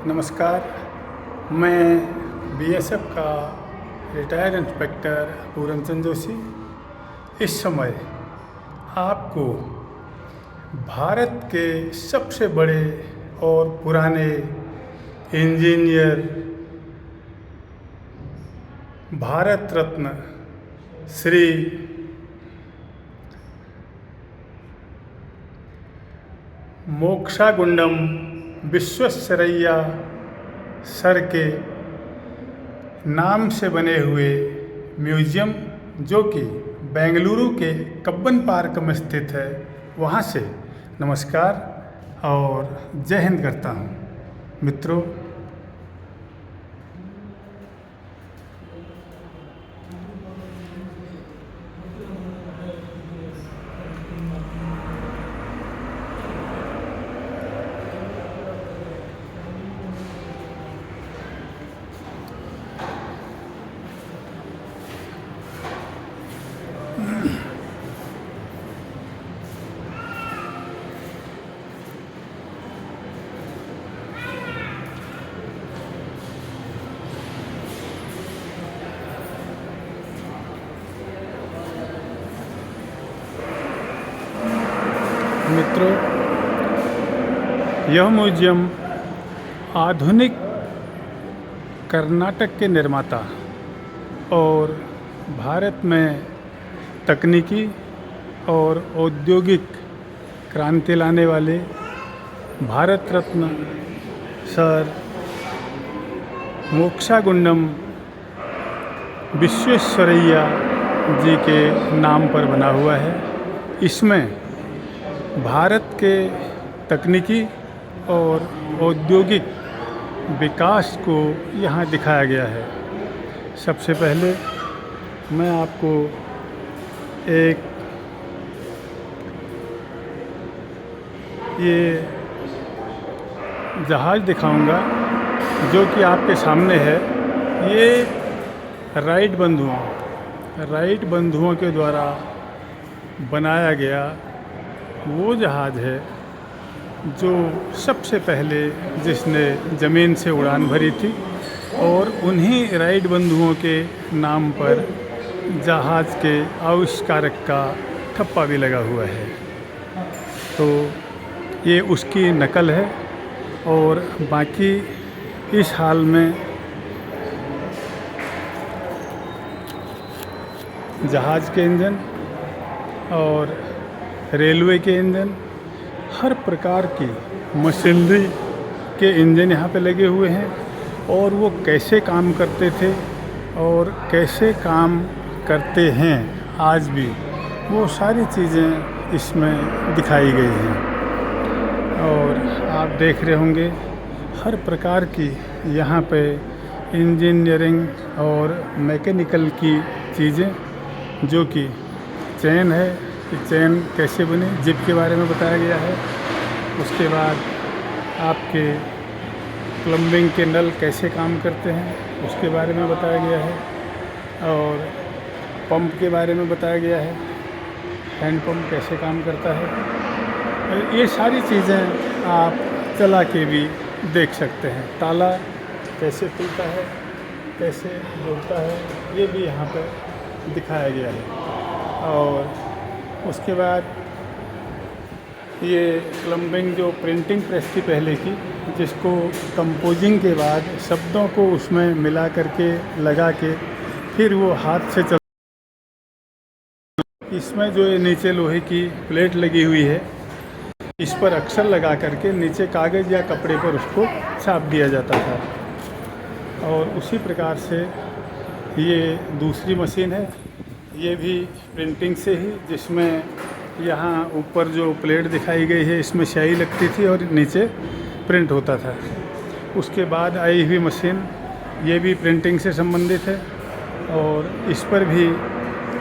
नमस्कार। मैं बीएसएफ का रिटायर्ड इंस्पेक्टर पूरनचंद जोशी इस समय आपको भारत के सबसे बड़े और पुराने इंजीनियर, भारत रत्न श्री मोक्षागुंडम विश्वेश्वरैया सर के नाम से बने हुए म्यूजियम, जो कि बेंगलुरु के कब्बन पार्क में स्थित है, वहाँ से नमस्कार और जय हिंद करता हूँ। मित्रों, यह म्यूजियम आधुनिक कर्नाटक के निर्माता और भारत में तकनीकी और औद्योगिक क्रांति लाने वाले भारत रत्न सर मोक्षागुंडम विश्वेश्वरैया जी के नाम पर बना हुआ है। इसमें भारत के तकनीकी और औद्योगिक विकास को यहाँ दिखाया गया है। सबसे पहले मैं आपको एक ये जहाज़ दिखाऊंगा जो कि आपके सामने है। ये राइट बंधुओं के द्वारा बनाया गया वो जहाज़ है जो सबसे पहले जिसने ज़मीन से उड़ान भरी थी, और उन्हीं राइट बंधुओं के नाम पर जहाज़ के आविष्कारक का ठप्पा भी लगा हुआ है। तो ये उसकी नकल है। और बाकी इस हाल में जहाज़ के इंजन और रेलवे के इंजन, हर प्रकार की मशीनरी के इंजन यहाँ पे लगे हुए हैं। और वो कैसे काम करते थे और कैसे काम करते हैं आज भी, वो सारी चीज़ें इसमें दिखाई गई हैं। और आप देख रहे होंगे हर प्रकार की यहाँ पे इंजीनियरिंग और मैकेनिकल की चीज़ें, जो कि चेन है कि चेन कैसे बने, जिप के बारे में बताया गया है। उसके बाद आपके प्लम्बिंग के नल कैसे काम करते हैं उसके बारे में बताया गया है। और पंप के बारे में बताया गया है, हैंड पंप कैसे काम करता है। ये सारी चीज़ें आप चला के भी देख सकते हैं। ताला कैसे खुलता है, कैसे जुड़ता है, ये भी यहाँ पर दिखाया गया है। और उसके बाद ये प्लम्बिंग जो प्रिंटिंग प्रेस थी पहले की, जिसको कंपोजिंग के बाद शब्दों को उसमें मिला करके लगा के फिर वो हाथ से चल, इसमें जो ये नीचे लोहे की प्लेट लगी हुई है, इस पर अक्षर लगा करके नीचे कागज़ या कपड़े पर उसको छाप दिया जाता था। और उसी प्रकार से ये दूसरी मशीन है, ये भी प्रिंटिंग से ही, जिसमें यहाँ ऊपर जो प्लेट दिखाई गई है इसमें स्याही लगती थी और नीचे प्रिंट होता था। उसके बाद आई हुई मशीन, ये भी प्रिंटिंग से संबंधित है और इस पर भी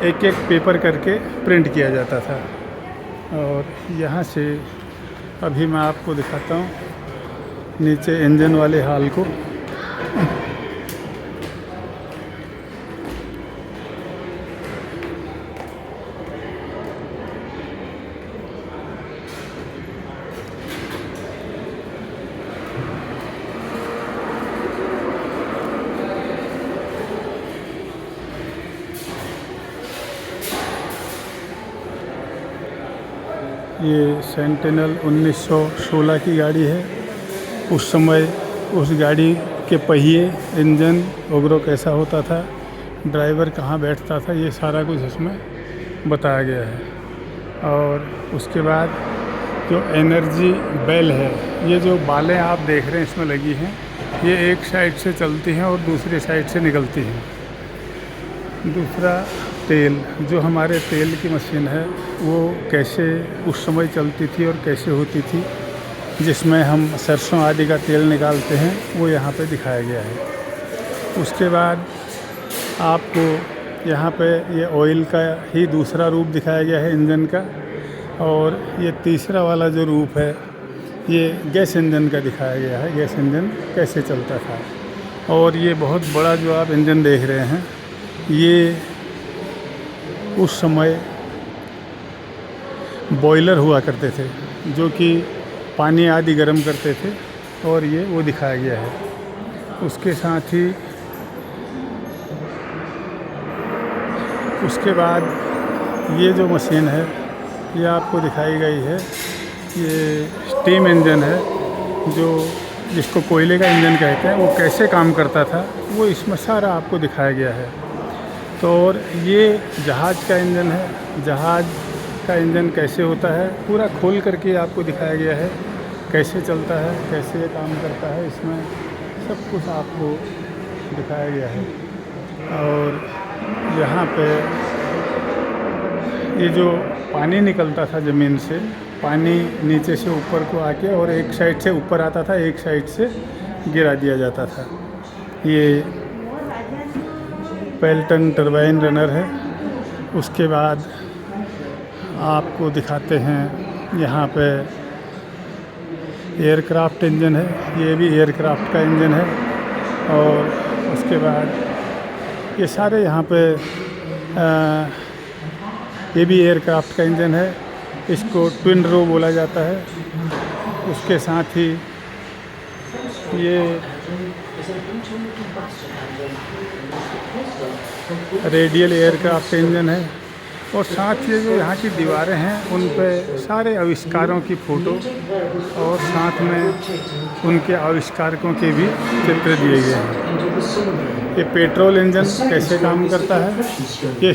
एक एक पेपर करके प्रिंट किया जाता था। और यहाँ से अभी मैं आपको दिखाता हूँ नीचे इंजन वाले हाल को। ये सेंटिनल 1916 की गाड़ी है। उस समय उस गाड़ी के पहिए, इंजन वगैरह कैसा होता था, ड्राइवर कहाँ बैठता था, ये सारा कुछ इसमें बताया गया है। और उसके बाद जो एनर्जी बेल है, ये जो बालें आप देख रहे हैं इसमें लगी हैं, ये एक साइड से चलती हैं और दूसरी साइड से निकलती हैं। दूसरा, तेल, जो हमारे तेल की मशीन है वो कैसे उस समय चलती थी और कैसे होती थी, जिसमें हम सरसों आदि का तेल निकालते हैं, वो यहाँ पे दिखाया गया है। उसके बाद आपको यहाँ पे ये ऑयल का ही दूसरा रूप दिखाया गया है इंजन का, और ये तीसरा वाला जो रूप है ये गैस इंजन का दिखाया गया है, गैस इंजन कैसे चलता था। और ये बहुत बड़ा जो आप इंजन देख रहे हैं, ये उस समय बॉयलर हुआ करते थे जो कि पानी आदि गर्म करते थे, और ये वो दिखाया गया है। उसके साथ ही उसके बाद ये जो मशीन है ये आपको दिखाई गई है, ये स्टीम इंजन है, जो जिसको कोयले का इंजन कहते हैं, वो कैसे काम करता था वो इसमें सारा आपको दिखाया गया है। तो और ये जहाज़ का इंजन है, जहाज़ का इंजन कैसे होता है पूरा खोल करके आपको दिखाया गया है, कैसे चलता है, कैसे ये काम करता है, इसमें सब कुछ आपको दिखाया गया है। और यहाँ पे ये जो पानी निकलता था ज़मीन से, पानी नीचे से ऊपर को आके और एक साइड से ऊपर आता था, एक साइड से गिरा दिया जाता था। ये पेल्टन टरबाइन रनर है। उसके बाद आपको दिखाते हैं यहाँ पे एयरक्राफ्ट इंजन है, ये भी एयरक्राफ्ट का इंजन है। और उसके बाद ये सारे यहाँ पे ये भी एयरक्राफ्ट का इंजन है, इसको ट्विन रो बोला जाता है। उसके साथ ही ये रेडियल एयरक्राफ्ट इंजन है। और साथ ही जो यहाँ की दीवारें हैं उन पे सारे आविष्कारों की फ़ोटो और साथ में उनके आविष्कारकों के भी चित्र दिए गए हैं। ये पेट्रोल इंजन कैसे काम करता है, ये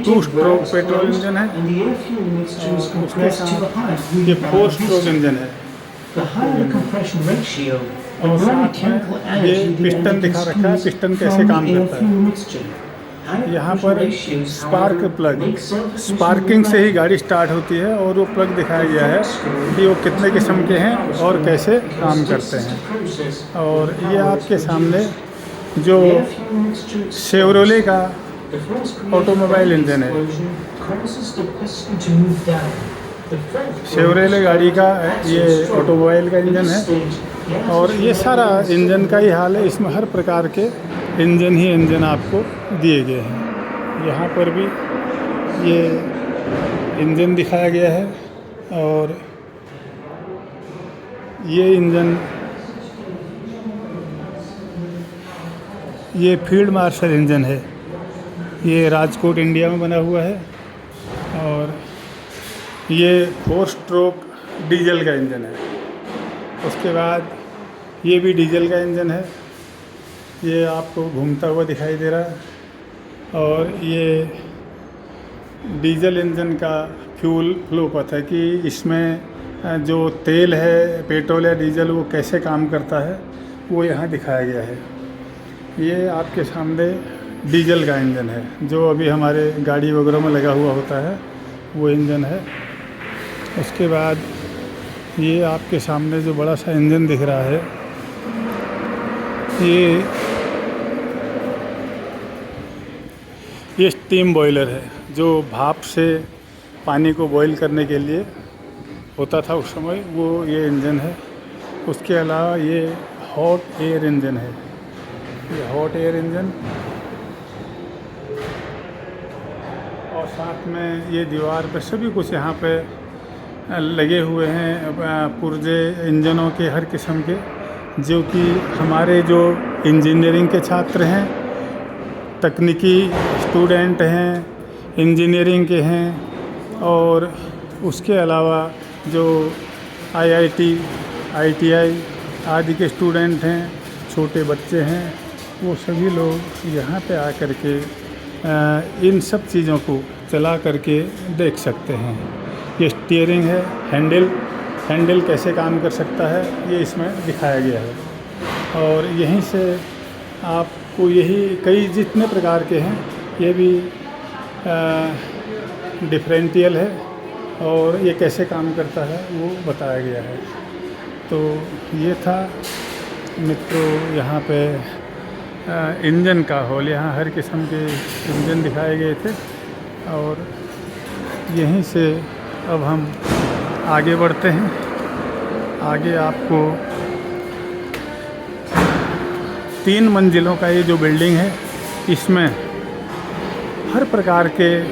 2 स्ट्रोक पेट्रोल इंजन है। और उसके साथ ये 4 स्ट्रोक इंजन है। और साथ में ये पिस्टन दिखा रखा है, पिस्टन कैसे काम करता है। यहाँ पर स्पार्क प्लग, स्पार्किंग से ही गाड़ी स्टार्ट होती है, और वो प्लग दिखाया गया है कि वो कितने किस्म के हैं और कैसे काम करते हैं। और ये आपके सामने जो शेवरोले का ऑटोमोबाइल इंजन है, शेवरोले गाड़ी का ये ऑटोमोबाइल का इंजन है। और ये सारा इंजन का ही हाल है, इसमें हर प्रकार के इंजन ही इंजन आपको दिए गए हैं। यहाँ पर भी ये इंजन दिखाया गया है। और ये इंजन, ये फील्ड मार्शल इंजन है, ये राजकोट इंडिया में बना हुआ है। और ये 4 स्ट्रोक डीजल का इंजन है। उसके बाद ये भी डीजल का इंजन है, ये आपको घूमता हुआ दिखाई दे रहा है। और ये डीजल इंजन का फ्यूल फ्लो पथ है कि इसमें जो तेल है, पेट्रोल या डीजल, वो कैसे काम करता है, वो यहाँ दिखाया गया है। ये आपके सामने डीजल का इंजन है, जो अभी हमारे गाड़ी वगैरह में लगा हुआ होता है, वो इंजन है। उसके बाद ये आपके सामने जो बड़ा सा इंजन दिख रहा है, ये स्टीम बॉयलर है, जो भाप से पानी को बॉईल करने के लिए होता था उस समय, वो ये इंजन है। उसके अलावा ये हॉट एयर इंजन है, ये हॉट एयर इंजन। और साथ में ये दीवार पे सभी कुछ यहाँ पे लगे हुए हैं पुर्जे इंजनों के हर किस्म के, जो कि हमारे जो इंजीनियरिंग के छात्र हैं, तकनीकी स्टूडेंट हैं, इंजीनियरिंग के हैं, और उसके अलावा जो IIT, ITI आदि के स्टूडेंट हैं, छोटे बच्चे हैं, वो सभी लोग यहाँ पे आकर के इन सब चीज़ों को चला करके देख सकते हैं। ये स्टीयरिंग है, हैंडल कैसे काम कर सकता है ये इसमें दिखाया गया है। और यहीं से आपको यही कई जितने प्रकार के हैं ये भी डिफरेंशियल है और ये कैसे काम करता है वो बताया गया है। तो ये था मित्रों यहाँ पे इंजन का हॉल। यहाँ हर किस्म के इंजन दिखाए गए थे और यहीं से अब हम आगे बढ़ते हैं। आगे आपको 3 मंजिलों का ये जो बिल्डिंग है इसमें हर प्रकार के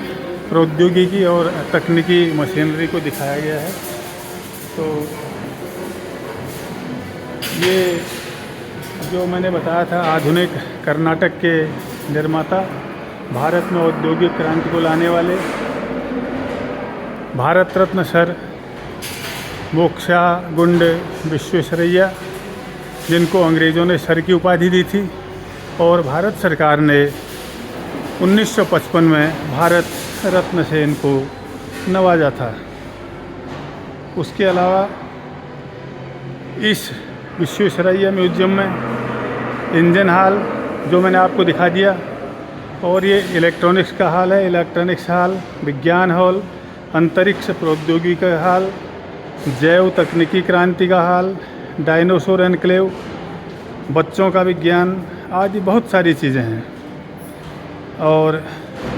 प्रौद्योगिकी और तकनीकी मशीनरी को दिखाया गया है। तो ये जो मैंने बताया था आधुनिक कर्नाटक के निर्माता, भारत में औद्योगिक क्रांति को लाने वाले, भारत रत्न सर मोक्षागुंड विश्वेश्वरैया, जिनको अंग्रेज़ों ने सर की उपाधि दी थी, और भारत सरकार ने 1955 में भारत रत्न से इनको नवाजा था। उसके अलावा इस विश्वेश्वरैया म्यूजियम में इंजन हॉल जो मैंने आपको दिखा दिया, और ये इलेक्ट्रॉनिक्स का हॉल है, इलेक्ट्रॉनिक्स हॉल, विज्ञान हॉल, अंतरिक्ष प्रौद्योगिकी का हॉल, जैव तकनीकी क्रांति का हॉल, डायनासोर एनक्लेव, बच्चों का विज्ञान आदि बहुत सारी चीज़ें हैं। और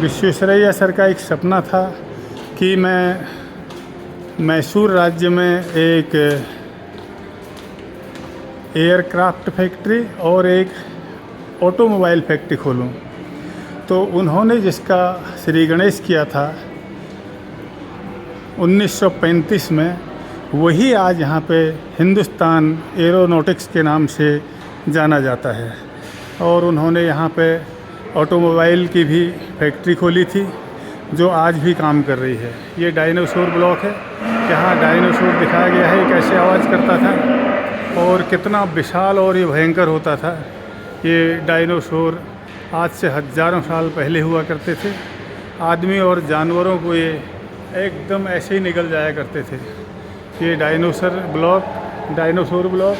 विश्वेश्वरैया सर का एक सपना था कि मैं मैसूर राज्य में एक एयरक्राफ्ट फैक्ट्री और एक ऑटोमोबाइल फैक्ट्री खोलूं। तो उन्होंने जिसका श्री गणेश किया था 1935 में, वही आज यहाँ पे हिंदुस्तान एरोनॉटिक्स के नाम से जाना जाता है। और उन्होंने यहाँ पे ऑटोमोबाइल की भी फैक्ट्री खोली थी जो आज भी काम कर रही है। ये डायनासोर ब्लॉक है, यहाँ डायनासोर दिखाया गया है कैसे आवाज़ करता था और कितना विशाल और ये भयंकर होता था। ये डायनासोर आज से हज़ारों साल पहले हुआ करते थे। आदमी और जानवरों को ये एकदम ऐसे ही निगल जाया करते थे। ये डायनासोर ब्लॉक।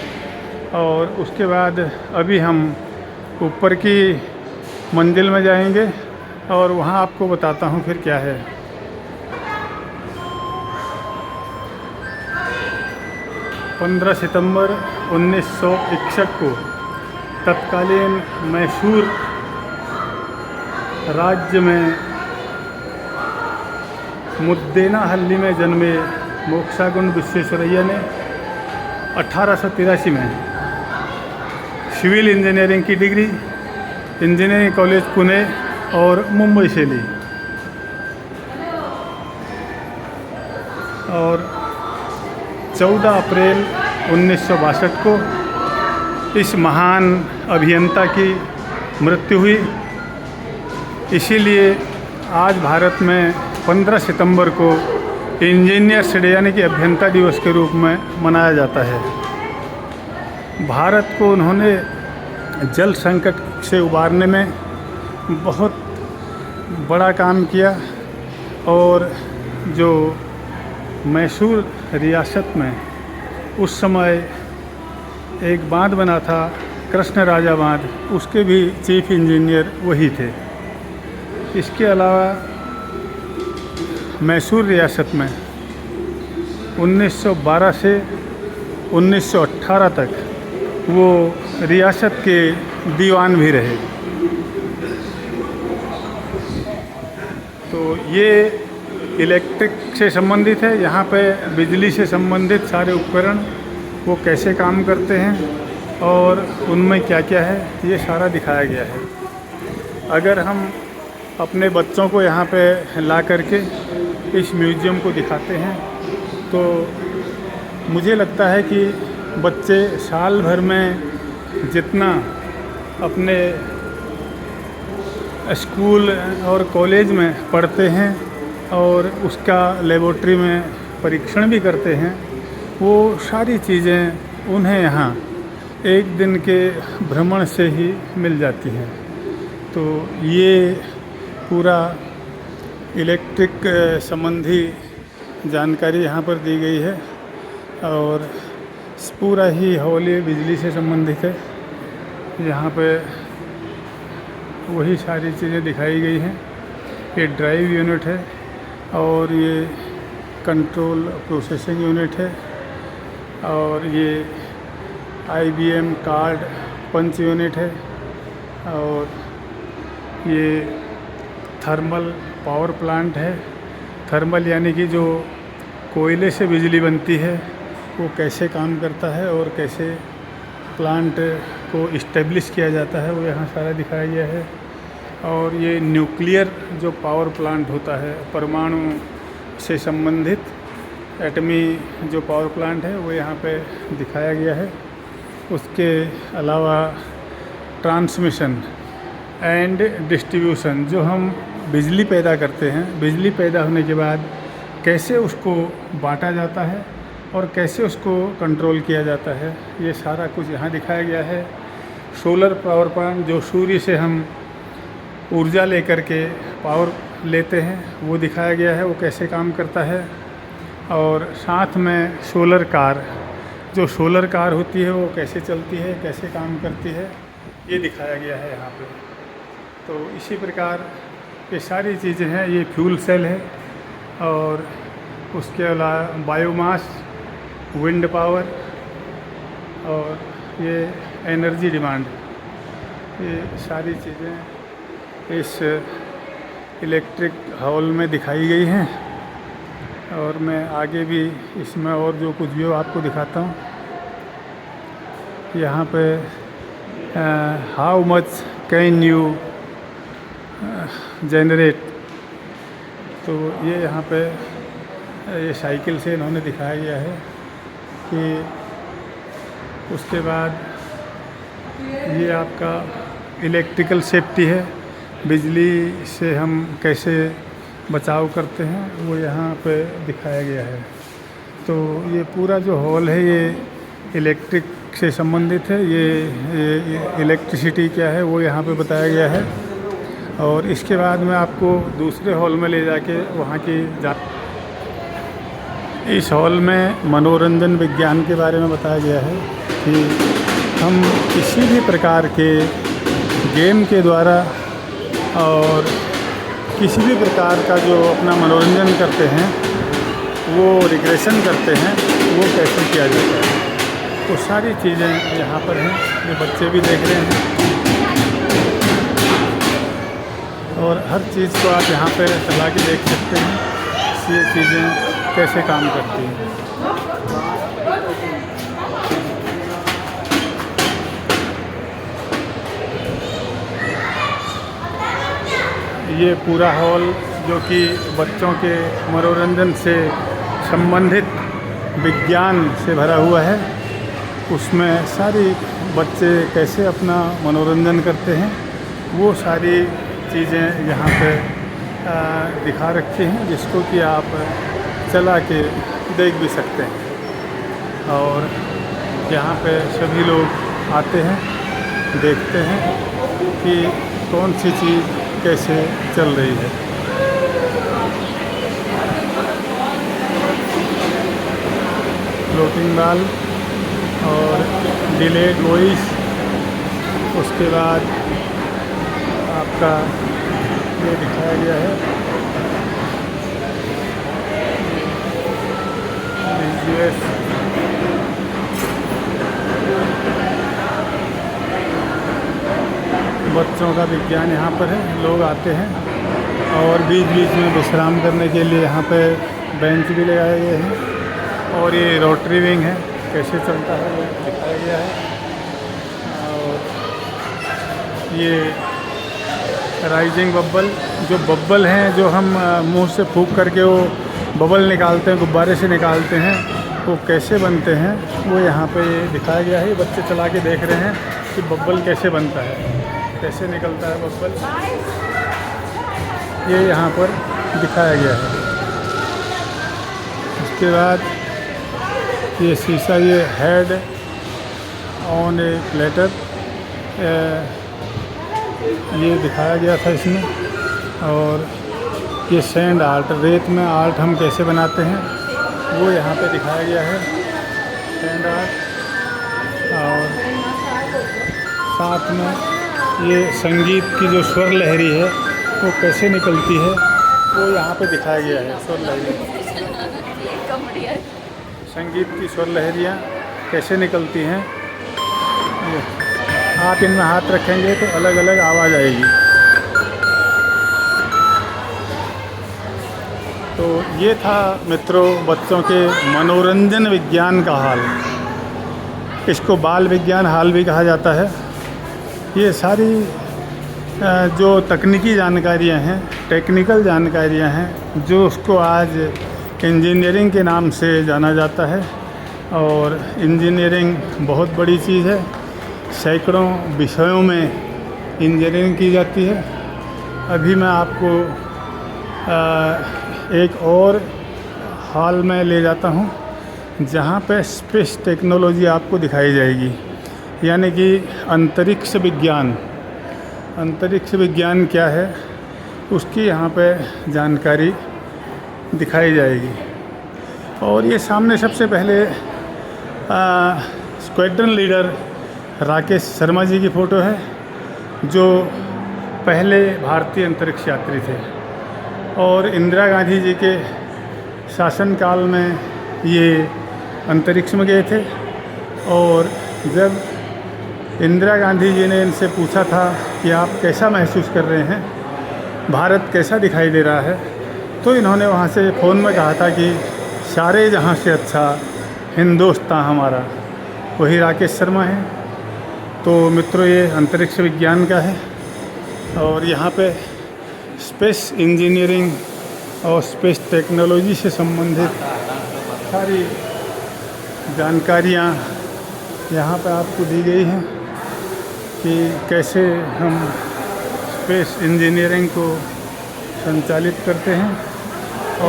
और उसके बाद अभी हम ऊपर की मंजिल में जाएंगे और वहाँ आपको बताता हूँ फिर क्या है। सितंबर 1961 को तत्कालीन मैसूर राज्य में मुद्देनाहल्ली में जन्मे मोक्षागुंड विश्वेश्वरैया ने 1883 में सिविल इंजीनियरिंग की डिग्री इंजीनियरिंग कॉलेज पुणे और मुंबई से ली। और 14 अप्रैल 1962 को इस महान अभियंता की मृत्यु हुई। इसीलिए आज भारत में 15 सितंबर को इंजीनियर्स डे यानी कि अभियंता दिवस के रूप में मनाया जाता है। भारत को उन्होंने जल संकट से उबारने में बहुत बड़ा काम किया। और जो मैसूर रियासत में उस समय एक बांध बना था, कृष्ण राजा बांध, उसके भी चीफ इंजीनियर वही थे। इसके अलावा मैसूर रियासत में 1912 से 1918 तक वो रियासत के दीवान भी रहे। तो ये इलेक्ट्रिक से संबंधित है। यहाँ पे बिजली से संबंधित सारे उपकरण वो कैसे काम करते हैं और उनमें क्या क्या है ये सारा दिखाया गया है। अगर हम अपने बच्चों को यहाँ पे ला करके इस म्यूज़ियम को दिखाते हैं तो मुझे लगता है कि बच्चे साल भर में जितना अपने स्कूल और कॉलेज में पढ़ते हैं और उसका लेबोरेटरी में परीक्षण भी करते हैं। वो सारी चीज़ें उन्हें यहाँ एक दिन के भ्रमण से ही मिल जाती हैं। तो ये पूरा इलेक्ट्रिक संबंधी जानकारी यहाँ पर दी गई है और पूरा ही हॉल ये बिजली से संबंधित है। यहाँ पे वही सारी चीज़ें दिखाई गई हैं। ये ड्राइव यूनिट है और ये कंट्रोल प्रोसेसिंग यूनिट है और ये IBM कार्ड पंच यूनिट है और ये थर्मल पावर प्लांट है। थर्मल यानी कि जो कोयले से बिजली बनती है वो कैसे काम करता है और कैसे प्लांट को इस्टेब्लिश किया जाता है, वो यहाँ सारा दिखाया गया है। और ये न्यूक्लियर जो पावर प्लांट होता है, परमाणु से संबंधित एटमी जो पावर प्लांट है वो यहाँ पे दिखाया गया है। उसके अलावा ट्रांसमिशन एंड डिस्ट्रीब्यूशन, जो हम बिजली पैदा करते हैं, बिजली पैदा होने के बाद कैसे उसको बांटा जाता है और कैसे उसको कंट्रोल किया जाता है, ये सारा कुछ यहाँ दिखाया गया है। सोलर पावर प्लांट, जो सूर्य से हम ऊर्जा लेकर के पावर लेते हैं, वो दिखाया गया है, वो कैसे काम करता है। और साथ में सोलर कार, जो सोलर कार होती है वो कैसे चलती है, कैसे काम करती है, ये दिखाया गया है यहाँ पे। तो इसी प्रकार ये सारी चीज़ें हैं। ये फ्यूल सेल है और उसके अलावा बायोमास, विंड पावर और ये एनर्जी डिमांड, ये सारी चीज़ें इस इलेक्ट्रिक हॉल में दिखाई गई हैं। और मैं आगे भी इसमें और जो कुछ भी हो आपको दिखाता हूँ। यहाँ पे how much can you generate, तो ये यहाँ पे ये साइकिल से इन्होंने दिखाया गया है कि उसके बाद ये आपका इलेक्ट्रिकल सेफ्टी है, बिजली से हम कैसे बचाव करते हैं, वो यहाँ पे दिखाया गया है। तो ये पूरा जो हॉल है ये इलेक्ट्रिक से संबंधित है। ये इलेक्ट्रिसिटी क्या है वो यहाँ पे बताया गया है। और इसके बाद मैं आपको दूसरे हॉल में ले जाके वहाँ की इस हॉल में मनोरंजन विज्ञान के बारे में बताया गया है कि हम किसी भी प्रकार के गेम के द्वारा और किसी भी प्रकार का जो अपना मनोरंजन करते हैं, वो रिक्रेशन करते हैं, वो कैसे किया जाता है, तो सारी चीज़ें यहाँ पर हैं। ये बच्चे भी देख रहे हैं और हर चीज़ को आप यहाँ पे चला के देख सकते हैं, ये चीज़ें कैसे काम करती हैं। ये पूरा हॉल जो कि बच्चों के मनोरंजन से संबंधित विज्ञान से भरा हुआ है, उसमें सारी बच्चे कैसे अपना मनोरंजन करते हैं वो सारी चीज़ें यहाँ पे दिखा रखी हैं, जिसको कि आप चला के देख भी सकते हैं। और यहाँ पे सभी लोग आते हैं, देखते हैं कि कौन सी चीज़ कैसे चल रही है। फ्लोटिंग बॉल और डिलेड वॉइस, उसके बाद आपका ये दिखाया गया है बच्चों का विज्ञान यहाँ पर है। लोग आते हैं और बीच बीच में विश्राम करने के लिए यहाँ पे बेंच भी लगाए गए हैं। और ये रोटरी विंग है, कैसे चलता है वो दिखाया गया है। और ये राइजिंग बब्बल, जो बब्बल हैं जो हम मुंह से फूंक करके वो बबल निकालते हैं, गुब्बारे से निकालते हैं, वो कैसे बनते हैं वो यहाँ पे दिखाया गया है। बच्चे चला के देख रहे हैं कि बब्बल कैसे बनता है, कैसे निकलता है बब्बल, ये यहाँ पर दिखाया गया है। उसके बाद ये शीशा, ये हेड ऑन ए प्लेटर, ये दिखाया गया था इसमें। और ये सैंड आर्ट, रेत में आर्ट हम कैसे बनाते हैं वो यहाँ पे दिखाया गया है, सैंड आर्ट। और साथ में ये संगीत की जो स्वर लहरी है वो कैसे निकलती है वो यहाँ पे दिखाया गया है। स्वर लहरी, संगीत की स्वर लहरियाँ कैसे निकलती हैं। आप इनमें हाथ रखेंगे तो अलग अलग आवाज़ आएगी। तो ये था मित्रों बच्चों के मनोरंजन विज्ञान का हाल। इसको बाल विज्ञान हाल भी कहा जाता है। ये सारी जो तकनीकी जानकारियां हैं, टेक्निकल जानकारियां हैं, जो उसको आज इंजीनियरिंग के नाम से जाना जाता है। और इंजीनियरिंग बहुत बड़ी चीज़ है, सैकड़ों विषयों में इंजीनियरिंग की जाती है। अभी मैं आपको एक और हॉल में ले जाता हूँ जहाँ पे स्पेस टेक्नोलॉजी आपको दिखाई जाएगी, यानी कि अंतरिक्ष विज्ञान। अंतरिक्ष विज्ञान क्या है उसकी यहाँ पे जानकारी दिखाई जाएगी। और ये सामने सबसे पहले स्क्वाड्रन लीडर राकेश शर्मा जी की फ़ोटो है, जो पहले भारतीय अंतरिक्ष यात्री थे। और इंदिरा गांधी जी के शासनकाल में ये अंतरिक्ष में गए थे। और जब इंदिरा गांधी जी ने इनसे पूछा था कि आप कैसा महसूस कर रहे हैं, भारत कैसा दिखाई दे रहा है, तो इन्होंने वहाँ से फ़ोन में कहा था कि सारे जहाँ से अच्छा हिंदुस्तान हमारा। वही राकेश शर्मा है। तो मित्रों ये अंतरिक्ष विज्ञान का है। और यहाँ पे स्पेस इंजीनियरिंग और स्पेस टेक्नोलॉजी से संबंधित सारी जानकारियाँ यहाँ पे आपको दी गई हैं कि कैसे हम स्पेस इंजीनियरिंग को संचालित करते हैं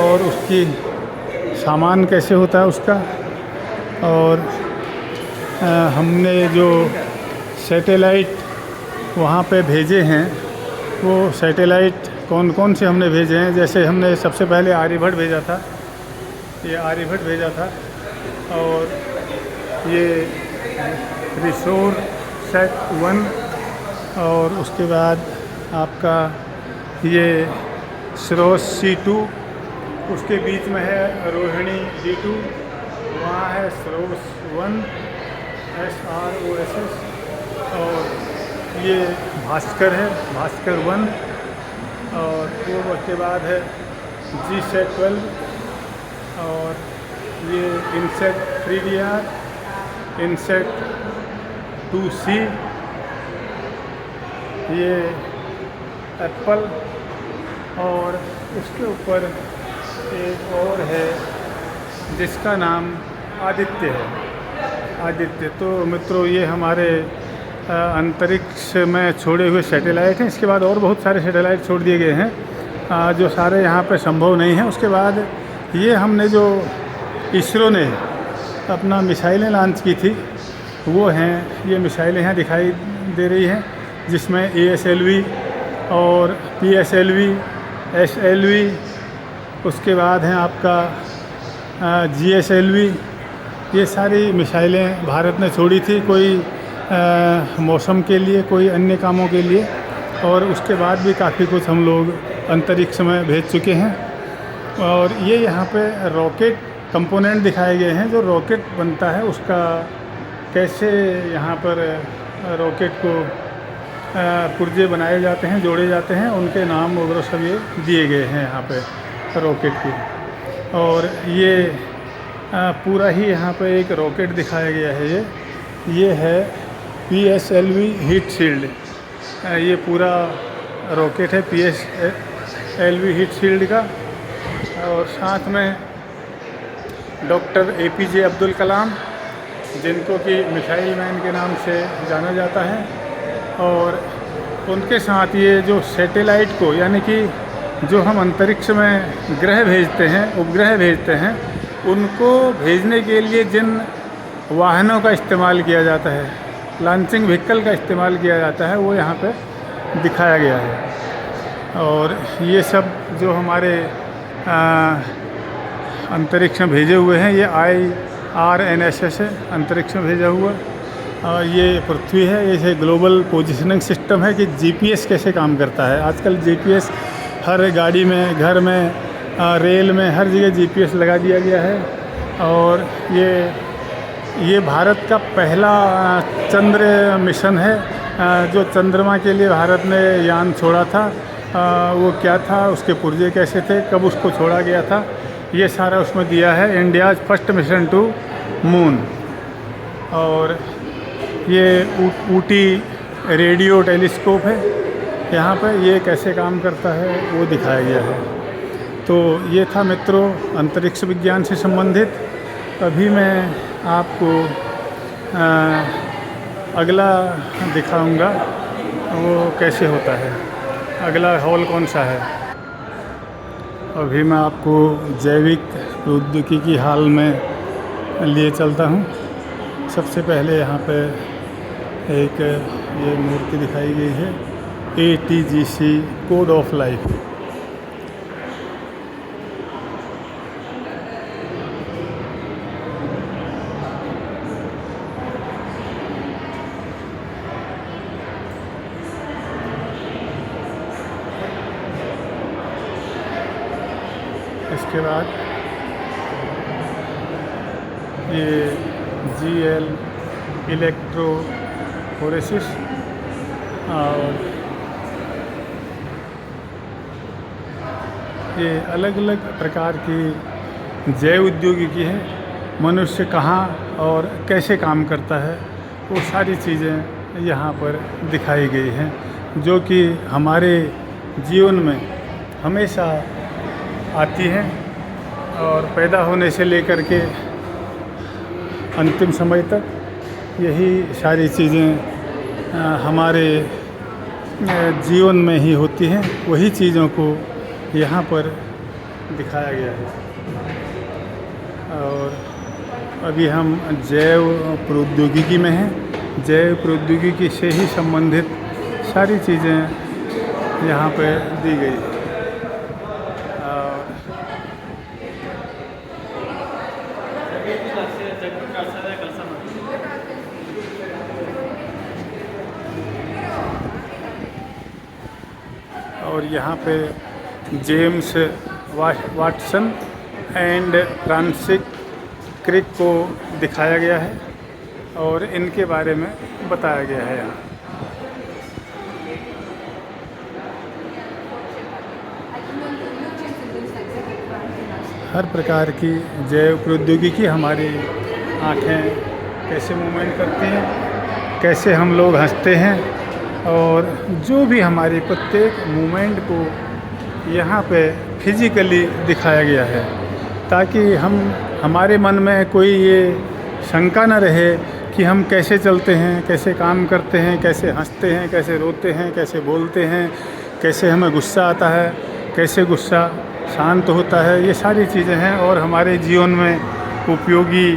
और उसकी सामान कैसे होता है उसका। और हमने जो सैटेलाइट वहाँ पे भेजे हैं, वो सैटेलाइट कौन कौन से हमने भेजे हैं। जैसे हमने सबसे पहले आर्यभट्ट भेजा था, ये आर्यभट्ट भेजा था। और ये रिसोर सेट 1, और उसके बाद आपका ये सरोस C2, उसके बीच में है रोहिणी D2, वहाँ है सरोस 1 SROSS। और ये भास्कर है, भास्कर 1। और वो उसके बाद है GSAT 12। और ये इनसेट 3DR, इनसेट 2C, ये एप्पल। और उसके ऊपर एक और है जिसका नाम आदित्य है, आदित्य। तो मित्रों ये हमारे अंतरिक्ष में छोड़े हुए सैटेलाइट हैं। इसके बाद और बहुत सारे सैटेलाइट छोड़ दिए गए हैं जो सारे यहाँ पे संभव नहीं हैं। उसके बाद ये हमने जो इसरो ने अपना मिसाइलें लॉन्च की थी वो हैं, ये मिसाइलें यहाँ दिखाई दे रही हैं, जिसमें ASLV और PSLV, SLV, उसके बाद हैं आपका GSLV। ये सारी मिसाइलें भारत ने छोड़ी थी, कोई मौसम के लिए, कोई अन्य कामों के लिए। और उसके बाद भी काफ़ी कुछ हम लोग अंतरिक्ष में भेज चुके हैं। और ये यहाँ पे रॉकेट कंपोनेंट दिखाए गए हैं, जो रॉकेट बनता है उसका कैसे यहाँ पर रॉकेट को पुर्जे बनाए जाते हैं, जोड़े जाते हैं, उनके नाम वगैरह सब ये दिए गए हैं यहाँ पे रॉकेट की। और ये पूरा ही यहाँ पे एक रॉकेट दिखाया गया है। ये है PSLV हीट शील्ड। ये पूरा रॉकेट है PSLV हीट शील्ड का। और साथ में डॉक्टर APJ अब्दुल कलाम, जिनको कि मिसाइल मैन के नाम से जाना जाता है। और उनके साथ ये जो सैटेलाइट को, यानी कि जो हम अंतरिक्ष में ग्रह भेजते हैं, उपग्रह भेजते हैं, उनको भेजने के लिए जिन वाहनों का इस्तेमाल किया जाता है, लॉन्चिंग व्हीकल का इस्तेमाल किया जाता है, वो यहाँ पे दिखाया गया है। और ये सब जो हमारे अंतरिक्ष में भेजे हुए हैं, ये IRNSS है, अंतरिक्ष में भेजा हुआ। और ये पृथ्वी है, ये ग्लोबल पोजीशनिंग सिस्टम है कि GPS कैसे काम करता है। आजकल GPS हर गाड़ी में, घर में, रेल में, हर जगह GPS लगा दिया गया है। और ये भारत का पहला चंद्र मिशन है, जो चंद्रमा के लिए भारत ने यान छोड़ा था। वो क्या था, उसके पुर्जे कैसे थे, कब उसको छोड़ा गया था, ये सारा उसमें दिया है। India's first mission to moon. और ये ऊटी रेडियो टेलीस्कोप है, यहाँ पे ये कैसे काम करता है वो दिखाया गया है। तो ये था मित्रों अंतरिक्ष विज्ञान से संबंधित। अभी मैं आपको अगला दिखाऊंगा वो कैसे होता है, अगला हॉल कौन सा है। अभी मैं आपको जैविक प्रौद्योगिकी हाल में लिए चलता हूँ। सबसे पहले यहाँ पे एक ये मूर्ति दिखाई गई है, ATGC कोड ऑफ लाइफ। इसके बाद ये GL इलेक्ट्रोफोरेसिस और ये अलग अलग प्रकार की जैव उद्योगिकी है। मनुष्य कहाँ और कैसे काम करता है, वो सारी चीज़ें यहाँ पर दिखाई गई हैं, जो कि हमारे जीवन में हमेशा आती हैं और पैदा होने से लेकर के अंतिम समय तक यही सारी चीज़ें हमारे जीवन में ही होती हैं। वही चीज़ों को यहाँ पर दिखाया गया है। और अभी हम जैव प्रौद्योगिकी में हैं। जैव प्रौद्योगिकी से ही संबंधित सारी चीज़ें यहाँ पर दी गई हैं। और यहाँ पे James Watson and Francis Crick को दिखाया गया है और इनके बारे में बताया गया है यहाँ। हर प्रकार की जैव प्रौद्योगिकी, हमारी आँखें कैसे मूवमेंट करती हैं, कैसे हम लोग हंसते हैं, और जो भी हमारी प्रत्येक मूवमेंट को यहाँ पे फिजिकली दिखाया गया है, ताकि हमारे मन में कोई ये शंका न रहे कि हम कैसे चलते हैं, कैसे काम करते हैं, कैसे हंसते हैं, कैसे रोते हैं, कैसे बोलते हैं, कैसे हमें गुस्सा आता है, कैसे गुस्सा शांत होता है। ये सारी चीज़ें हैं और हमारे जीवन में उपयोगी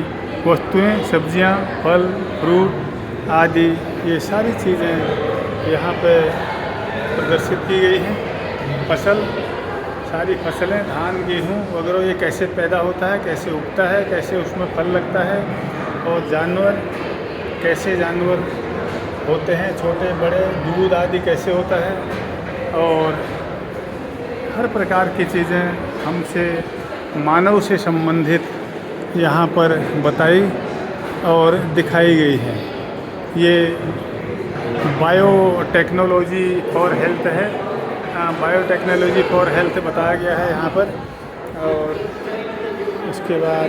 वस्तुएं, सब्जियां, फल, फ्रूट आदि, ये सारी चीज़ें यहाँ पे प्रदर्शित की गई हैं। फसल, सारी फसलें, धान, गेहूँ वगैरह, ये कैसे पैदा होता है, कैसे उगता है, कैसे उसमें फल लगता है, और जानवर, कैसे जानवर होते हैं, छोटे बड़े, दूध आदि कैसे होता है। और हर प्रकार की चीज़ें हमसे, मानव से संबंधित यहाँ पर बताई और दिखाई गई हैं। ये बायोटेक्नोलॉजी फॉर हेल्थ है, बायोटेक्नोलॉजी फॉर हेल्थ बताया गया है यहाँ पर। और उसके बाद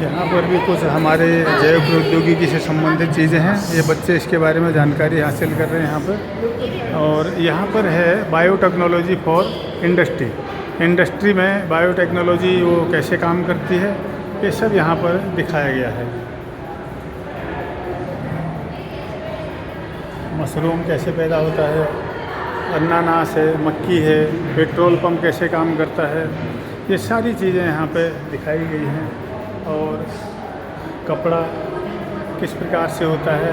यहाँ पर भी कुछ हमारे जैव प्रौद्योगिकी से संबंधित चीज़ें हैं। ये बच्चे इसके बारे में जानकारी हासिल कर रहे हैं यहाँ पर। और यहाँ पर है बायोटेक्नोलॉजी फॉर इंडस्ट्री, इंडस्ट्री में बायोटेक्नोलॉजी वो कैसे काम करती है, ये सब यहाँ पर दिखाया गया है। मशरूम कैसे पैदा होता है, अनानास है, मक्की है, पेट्रोल पंप कैसे काम करता है, ये सारी चीज़ें यहाँ पे दिखाई गई हैं। और कपड़ा किस प्रकार से होता है,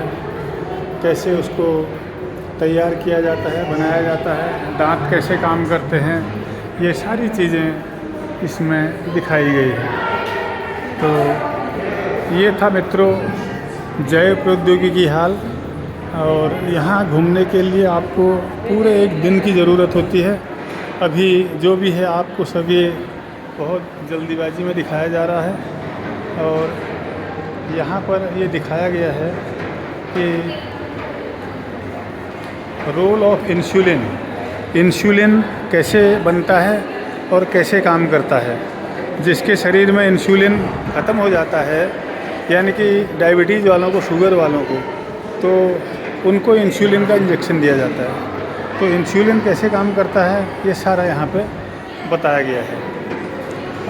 कैसे उसको तैयार किया जाता है, बनाया जाता है, दांत कैसे काम करते हैं, ये सारी चीज़ें इसमें दिखाई गई हैं। तो ये था मित्रों जैव प्रौद्योगिकी हाल। और यहाँ घूमने के लिए आपको पूरे एक दिन की ज़रूरत होती है। अभी जो भी है आपको सब ये बहुत जल्दीबाजी में दिखाया जा रहा है। और यहाँ पर ये दिखाया गया है कि रोल ऑफ इंसुलिन कैसे बनता है और कैसे काम करता है। जिसके शरीर में इंसुलिन ख़त्म हो जाता है, यानी कि डायबिटीज़ वालों को, शुगर वालों को, तो उनको इंसुलिन का इंजेक्शन दिया जाता है। तो इंसुलिन कैसे काम करता है ये सारा यहाँ पे बताया गया है।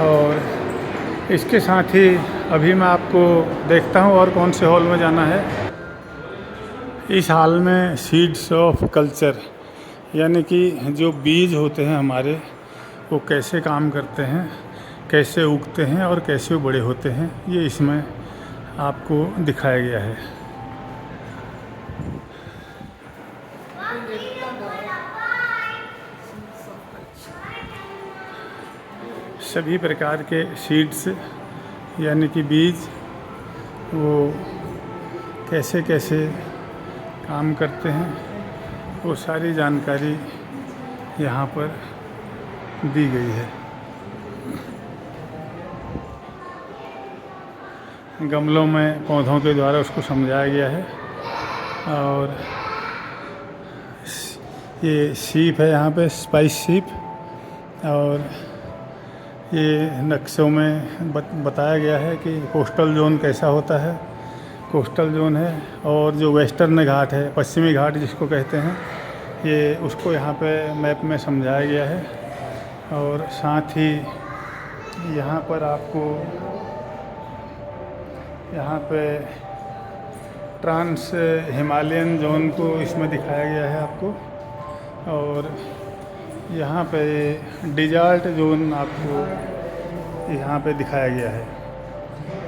और इसके साथ ही अभी मैं आपको देखता हूँ और कौन से हॉल में जाना है। इस हाल में सीड्स ऑफ कल्चर, यानी कि जो बीज होते हैं हमारे, वो कैसे काम करते हैं, कैसे उगते हैं और कैसे वो बड़े होते हैं, ये इसमें आपको दिखाया गया है। सभी प्रकार के सीड्स यानी कि बीज वो कैसे कैसे काम करते हैं, वो सारी जानकारी यहाँ पर दी गई है। गमलों में पौधों के द्वारा उसको समझाया गया है। और ये सीप है यहाँ पे, स्पाइस सीप। और ये नक्शों में बताया गया है कि कोस्टल जोन कैसा होता है। कोस्टल जोन है, और जो वेस्टर्न घाट है, पश्चिमी घाट जिसको कहते हैं, ये उसको यहाँ पे मैप में समझाया गया है। और साथ ही यहाँ पर आपको यहाँ पे ट्रांस हिमालयन जोन को इसमें दिखाया गया है आपको। और यहाँ पे डिज़र्ट जोन आपको यहाँ पे दिखाया गया है।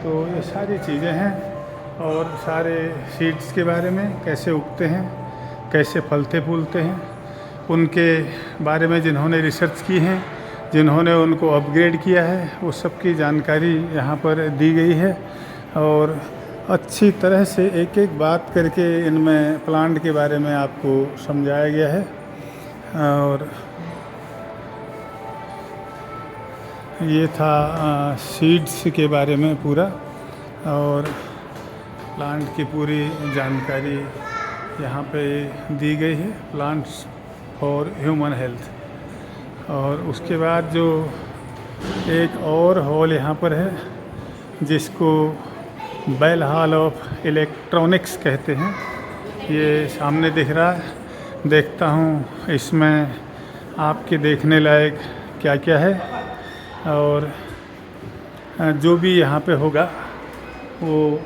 तो ये सारी चीज़ें हैं, और सारे सीड्स के बारे में, कैसे उगते हैं, कैसे फलते फूलते हैं, उनके बारे में जिन्होंने रिसर्च की है, जिन्होंने उनको अपग्रेड किया है, वो सब की जानकारी यहाँ पर दी गई है। और अच्छी तरह से एक एक बात करके इनमें प्लांट के बारे में आपको समझाया गया है। और ये था सीड्स के बारे में पूरा, और प्लांट की पूरी जानकारी यहाँ पे दी गई है, प्लांट्स फॉर ह्यूमन हेल्थ। और उसके बाद जो एक और हॉल यहाँ पर है, जिसको बेल हॉल ऑफ इलेक्ट्रॉनिक्स कहते हैं, ये सामने दिख रहा है। देखता हूँ इसमें आपके देखने लायक क्या क्या है, और जो भी यहाँ पे होगा वो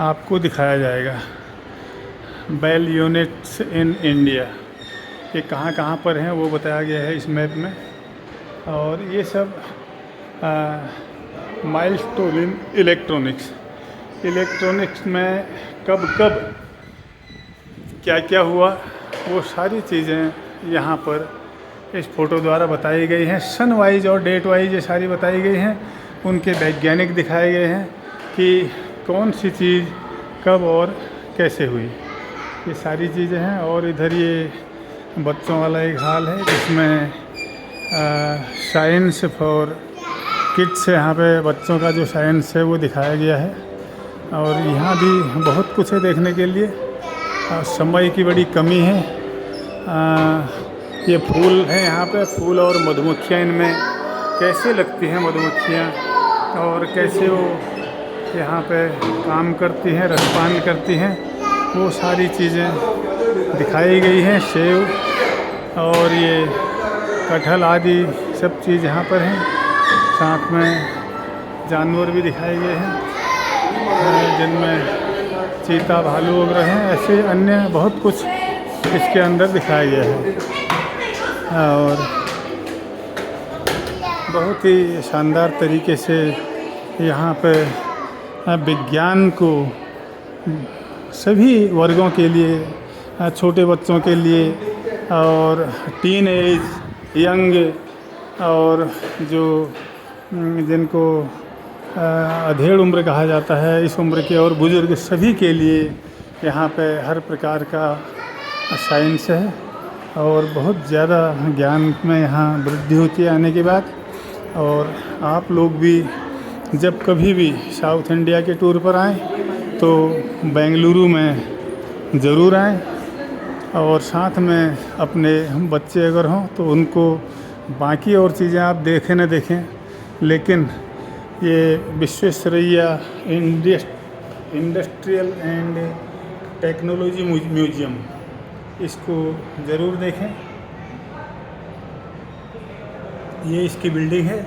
आपको दिखाया जाएगा। बेल यूनिट्स इन इंडिया, ये कहाँ कहाँ पर हैं वो बताया गया है इस मैप में। और ये सब माइलस्टोन इन इलेक्ट्रॉनिक्स में कब कब क्या क्या हुआ, वो सारी चीज़ें यहाँ पर इस फ़ोटो द्वारा बताई गई हैं। सन वाइज और डेट वाइज ये सारी बताई गई हैं। उनके वैज्ञानिक दिखाए गए हैं कि कौन सी चीज़ कब और कैसे हुई, ये सारी चीज़ें हैं। और इधर ये बच्चों वाला एक हाल है, जिसमें साइंस फॉर किड्स, यहाँ पे बच्चों का जो साइंस है वो दिखाया गया है। और यहाँ भी बहुत कुछ है देखने के लिए, समय की बड़ी कमी है। ये फूल हैं यहाँ पे, फूल और मधुमक्खियाँ इनमें कैसे लगती हैं मधुमक्खियाँ, और कैसे वो यहाँ पे काम करती हैं, रसपान करती हैं, वो सारी चीज़ें दिखाई गई हैं। सेब और ये कटहल आदि सब चीज़ यहाँ पर हैं। साथ में जानवर भी दिखाए गए हैं, जिनमें चीता भालू वगैरह हैं, ऐसे अन्य बहुत कुछ इसके अंदर दिखाया गया है। और बहुत ही शानदार तरीके से यहाँ पे विज्ञान को सभी वर्गों के लिए, छोटे बच्चों के लिए और टीन एज, यंग और जो जिनको अधेड़ उम्र कहा जाता है, इस उम्र के और बुज़ुर्ग सभी के लिए यहाँ पे हर प्रकार का साइंस है और बहुत ज़्यादा ज्ञान में यहाँ वृद्धि होती है आने के बाद। और आप लोग भी जब कभी भी साउथ इंडिया के टूर पर आएँ तो बेंगलुरु में ज़रूर आएँ और साथ में अपने बच्चे अगर हों तो उनको बाकी और चीज़ें आप देखें न देखें, लेकिन ये Visvesvaraya industrial and technology museum, इसको ज़रूर देखें। ये इसकी बिल्डिंग है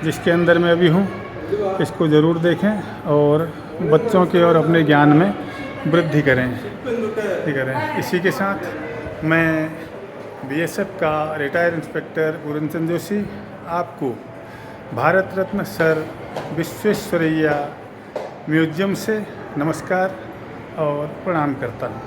जिसके अंदर मैं अभी हूँ, इसको ज़रूर देखें और बच्चों के और अपने ज्ञान में वृद्धि करें। इसी के साथ मैं बीएसएफ का रिटायर्ड इंस्पेक्टर पूरनचंद जोशी आपको भारत रत्न सर विश्वेश्वरैया म्यूजियम से नमस्कार और प्रणाम करता हूँ।